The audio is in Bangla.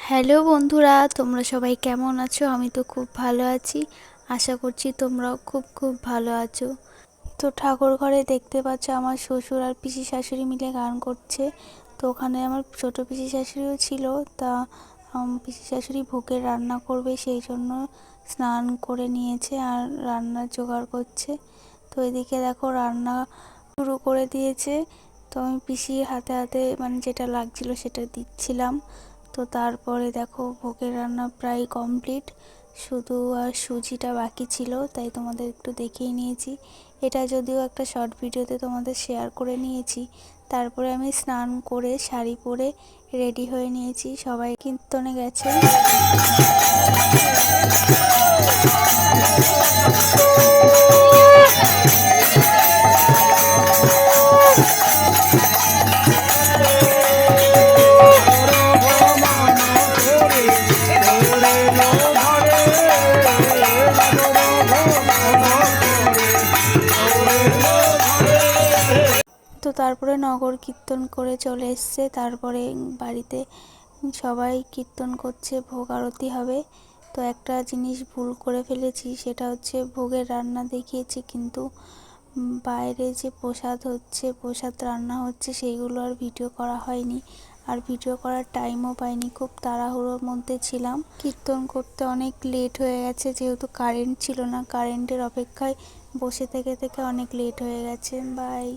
হ্যালো বন্ধুরা, তোমরা সবাই কেমন আছো? আমি তো খুব ভালো আছি। আশা করছি তোমরাও খুব খুব ভালো আছো। তো ঠাকুর ঘরে দেখতে পাচ্ছ আমার শ্বশুর আর পিসি শাশুড়ি মিলে গান করছে। তো ওখানে আমার ছোট পিসি শাশুড়িও ছিল। তা পিসি শাশুড়ি ভোগের রান্না করবে, সেই জন্য স্নান করে নিয়েছে আর রান্নার জোগাড় করছে। তো এদিকে দেখো রান্না শুরু করে দিয়েছে। তো আমি পিসির হাতে হাতে মানে যেটা লাগছিল সেটা দিচ্ছিলাম। তো তারপরে দেখো ভোগের রান্না প্রায় কমপ্লিট, শুধু আর সুজিটা বাকি ছিল, তাই তোমাদের একটু দেখিয়ে নিয়েছি। এটা যদিও একটা শর্ট ভিডিওতে তোমাদের শেয়ার করে নিয়েছি। তারপরে আমি স্নান করে শাড়ি পরে রেডি হয়ে নিয়েছি, সবাই কীর্তনে গেছে। তো তারপরে নগর কীর্তন করে চলে এসছে। তারপরে বাড়িতে সবাই কীর্তন করছে, ভোগ আরতি হবে। তো একটা জিনিস ভুল করে ফেলেছি, সেটা হচ্ছে ভোগের রান্না দেখিয়েছি, কিন্তু বাইরে যে প্রসাদ হচ্ছে, প্রসাদ রান্না হচ্ছে, সেইগুলো আর ভিডিও করা হয়নি। আর ভিডিও করার টাইমও পাইনি, খুব তাড়াহুড়োর মধ্যে ছিলাম। কীর্তন করতে অনেক লেট হয়ে গেছে, যেহেতু কারেন্ট ছিল না, কারেন্টের অপেক্ষায় বসে থেকে থেকে অনেক লেট হয়ে গেছে। বাই।